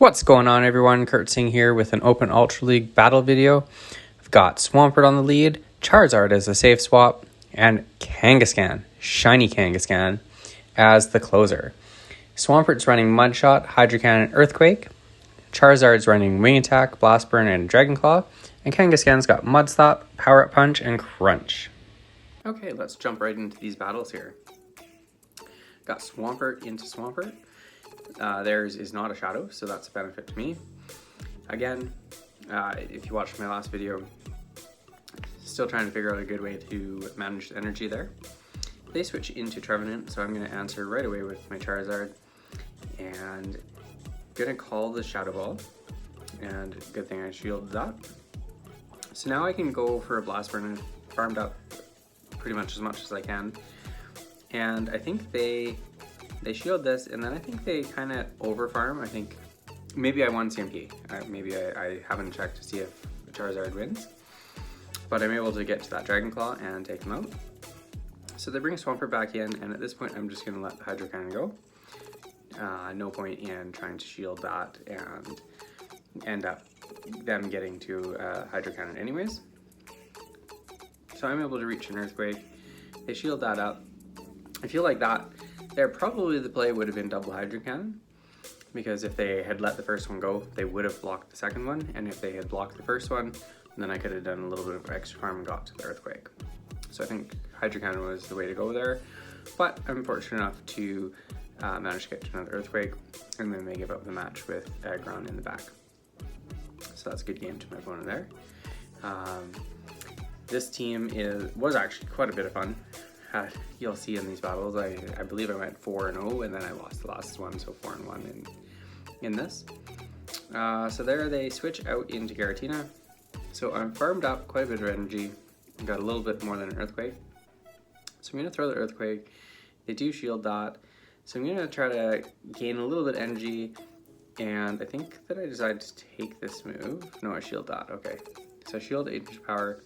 What's going on, everyone? Kurt Singh here with an Open Ultra League battle video. I've got Swampert on the lead, Charizard as a safe swap, and Kangaskhan, Shiny Kangaskhan, as the closer. Swampert's running Mud Shot, Hydro Cannon, Earthquake. Charizard's running Wing Attack, Blast Burn, and Dragon Claw. And Kangaskhan's got Mud Slap, Power Up Punch, and Crunch. Okay, let's jump right into these battles here. Got Swampert into Swampert. Theirs is not a shadow, so that's a benefit to me. Again, if you watched my last video, still trying to figure out a good way to manage the energy there. They switch into Trevenant, so I'm going to answer right away with my Charizard. And going to call the Shadow Ball, and good thing I shielded that. So now I can go for a Blast Burn and farmed up pretty much as I can. And I think they shield this, and then I think they kind of over farm. I think maybe I won CMP. Maybe I haven't checked to see if Charizard wins, but I'm able to get to that Dragon Claw and take him out. So they bring Swampert back in, and at this point I'm just going to let the Hydro Cannon go. No point in trying to shield that and end up them getting to Hydro Cannon anyways. So I'm able to reach an Earthquake. They shield that up. I feel like that there probably the play would have been double Hydro Cannon, because if they had let the first one go, they would have blocked the second one, and if they had blocked the first one, then I could have done a little bit of extra farm and got to the Earthquake. So I think Hydro Cannon was the way to go there, but I'm fortunate enough to manage to get to another Earthquake, and then they give up the match with Aggron in the back. So that's a good game to my opponent there. This team was actually quite a bit of fun. You'll see in these battles, I believe I went 4-0, and then I lost the last one, so 4-1 in this. So there they switch out into Giratina. So I'm farmed up quite a bit of energy, got a little bit more than an Earthquake. So I'm going to throw the Earthquake. They do shield that. So I'm going to try to gain a little bit of energy, and I think that I decided to take this move. No, I shield that, okay. So I shield Ancient Power.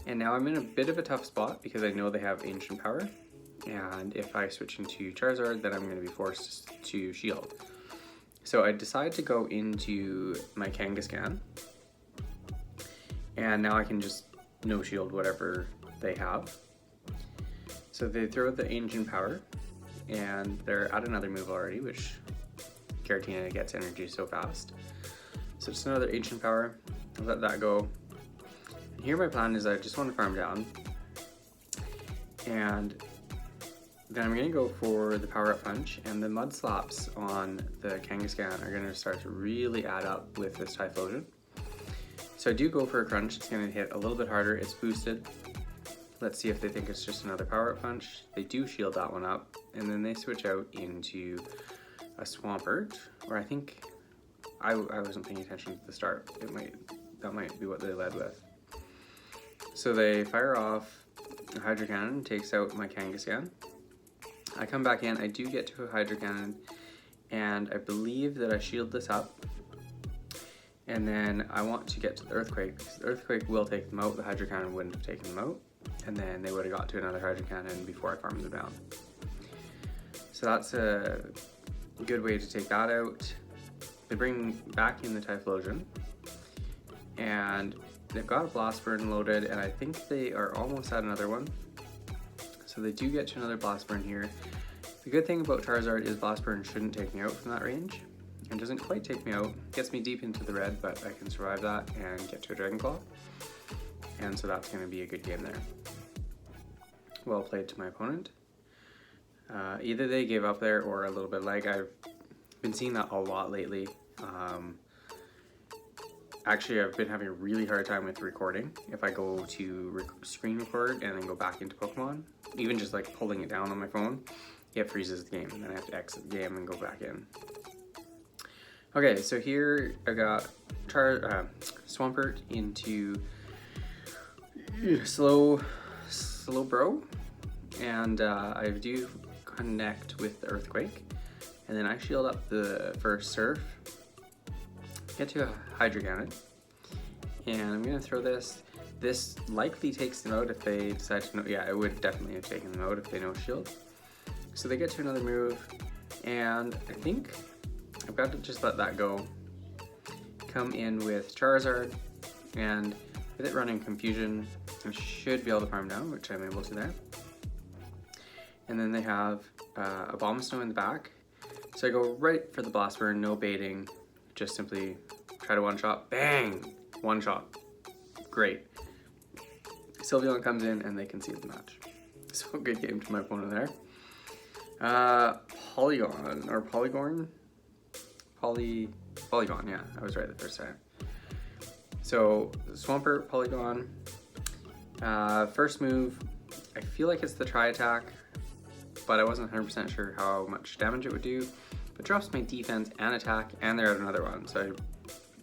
And now I'm in a bit of a tough spot because I know they have Ancient Power, and if I switch into Charizard, then I'm going to be forced to shield. So I decide to go into my Kangaskhan, and now I can just no shield whatever they have. So they throw the Ancient Power, and they're at another move already, which Giratina gets energy so fast. So it's another Ancient Power. I'll let that go. Here my plan is I just want to farm down, and then I'm going to go for the Power Up Punch, and the Mud Slaps on the Kangaskhan are going to start to really add up with this Typhlosion. So I do go for a Crunch. It's going to hit a little bit harder. It's boosted. Let's see if they think it's just another Power Up Punch. They do shield that one up, and then they switch out into a Swampert, or I think I wasn't paying attention at the start. That might be what they led with. So they fire off a Hydro Cannon, takes out my Kangaskhan. I come back in, I do get to a Hydro Cannon, and I believe that I shield this up. And then I want to get to the Earthquake, because the Earthquake will take them out, the Hydro Cannon wouldn't have taken them out, and then they would have got to another Hydro Cannon before I farmed them down. So that's a good way to take that out. They bring back in the Typhlosion, and they've got a Blast Burn loaded, and I think they are almost at another one. So they do get to another Blast Burn here. The good thing about Charizard is Blast Burn shouldn't take me out from that range. It doesn't quite take me out. Gets me deep into the red, but I can survive that and get to a Dragon Claw. And so that's going to be a good game there. Well played to my opponent. Either they gave up there or a little bit lag. I've been seeing that a lot lately. Actually, I've been having a really hard time with recording. If I go to screen record and then go back into Pokemon, even just like pulling it down on my phone, it freezes the game, and then I have to exit the game and go back in. Okay, so here I got Swampert into Slow Bro, and I do connect with the Earthquake, and then I shield up the first Surf. Get to a Hydro Cannon, and I'm going to throw this. This likely takes them out if they decide to no. Yeah, it would definitely have taken them out if they no shield. So they get to another move, and I think I've got to just let that go. Come in with Charizard, and with it running Confusion, I should be able to farm down, which I'm able to there. And then they have a Bomb Snow in the back. So I go right for the Blast Burn, no baiting, just simply try to one-shot, bang! One-shot. Great. Sylveon comes in and they concede the match. So good game to my opponent there. Polygon, or Polygorn? Polygon, yeah, I was right the first time. So, Swampert, Polygon. First move, I feel like it's the Tri-Attack, but I wasn't 100% sure how much damage it would do. But drops my defense and attack, and they're at another one. So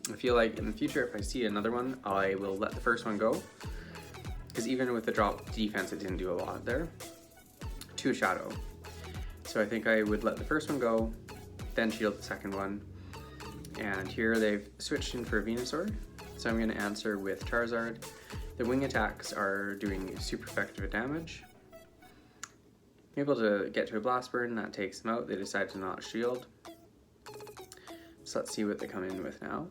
I feel like in the future, if I see another one, I will let the first one go. Because even with the drop defense, it didn't do a lot there. To a Shadow. So I think I would let the first one go, then shield the second one. And here they've switched in for a Venusaur. So I'm going to answer with Charizard. The wing attacks are doing super effective damage. I'm able to get to a Blast Burn, that takes them out. They decide to not shield. So let's see what they come in with now.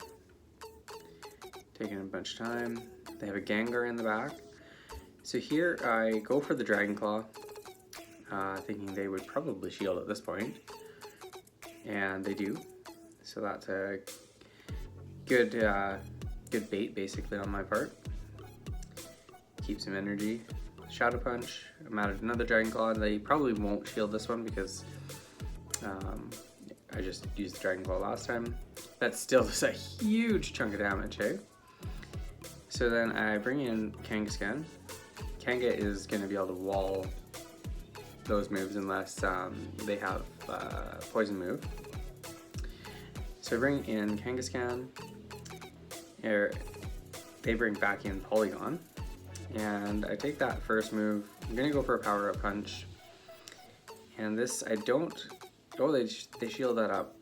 Taking a bunch of time. They have a Gengar in the back. So here I go for the Dragon Claw, thinking they would probably shield at this point. And they do. So that's a good good bait basically on my part. Keep some energy. Shadow Punch. I'm at another Dragon Claw. They probably won't shield this one because I just used the Dragon Claw last time. That still does a huge chunk of damage, hey? So then I bring in Kangaskhan. Kanga is going to be able to wall those moves unless they have Poison move. So I bring in Kangaskhan. They bring back in Polygon. And I take that first move. I'm going to go for a Power Up Punch. And this, I don't... Oh, they shield that up.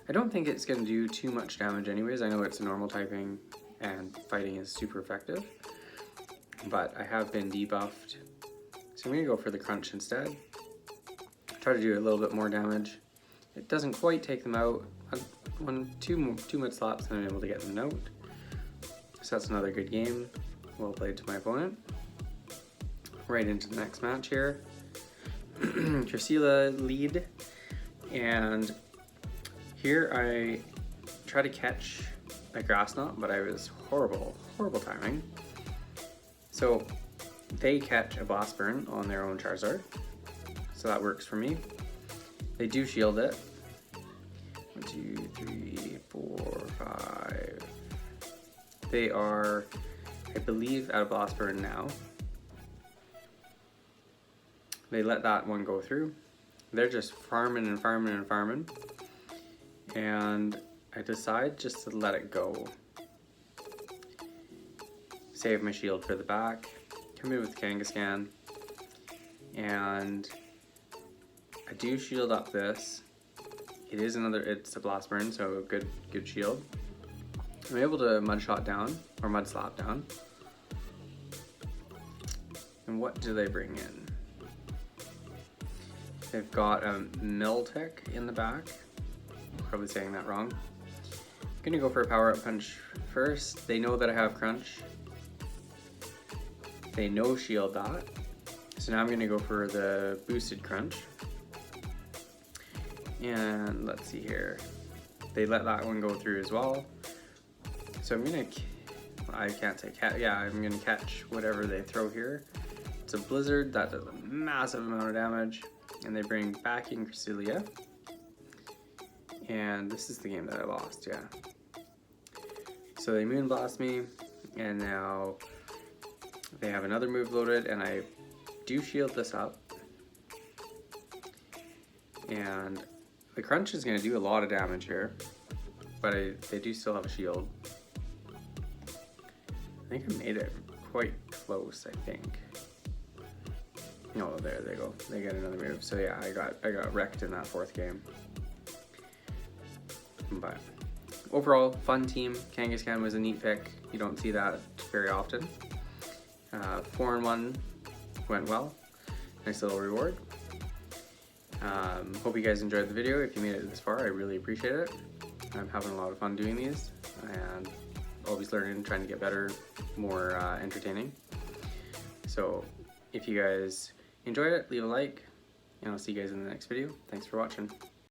I don't think it's going to do too much damage anyways. I know it's a normal typing and fighting is super effective. But I have been debuffed. So I'm going to go for the Crunch instead. Try to do a little bit more damage. It doesn't quite take them out. Two mud slaps and I'm able to get them out. So that's another good game. Well played to my opponent. Right into the next match here. Drusilla lead. And here I try to catch a Grass Knot, but I was horrible timing. So they catch a Blast Burn on their own Charizard. So that works for me. They do shield it. 1, 2, 3, 4, 5. They are, I believe, at a Blast Burn now. They let that one go through. They're just farming and farming and farming. And I decide just to let it go. Save my shield for the back. Come in with Kangaskhan. And I do shield up this. It's a Blast Burn, so good shield. I'm able to Mud Shot down, or Mud Slap down. And what do they bring in? They've got a Miltech in the back. Probably saying that wrong. I'm gonna go for a Power Up Punch first. They know that I have Crunch. They no shield that. So now I'm gonna go for the boosted Crunch. And let's see here. They let that one go through as well. So I'm gonna, I can't say catch, yeah, I'm gonna catch whatever they throw here. It's a Blizzard, that does a massive amount of damage. And they bring back in Cresselia. And this is the game that I lost, yeah. So they Moonblast me, and now they have another move loaded, and I do shield this up. And the Crunch is gonna do a lot of damage here, but they do still have a shield. I think I made it quite close, I think. Oh, there they go. They get another move. So yeah, I got wrecked in that fourth game. But overall, fun team. Kangaskhan was a neat pick. You don't see that very often. 4-1 went well. Nice little reward. Hope you guys enjoyed the video. If you made it this far, I really appreciate it. I'm having a lot of fun doing these and always learning, trying to get better, more entertaining. So if you guys enjoyed it, leave a like, and I'll see you guys in the next video. Thanks for watching.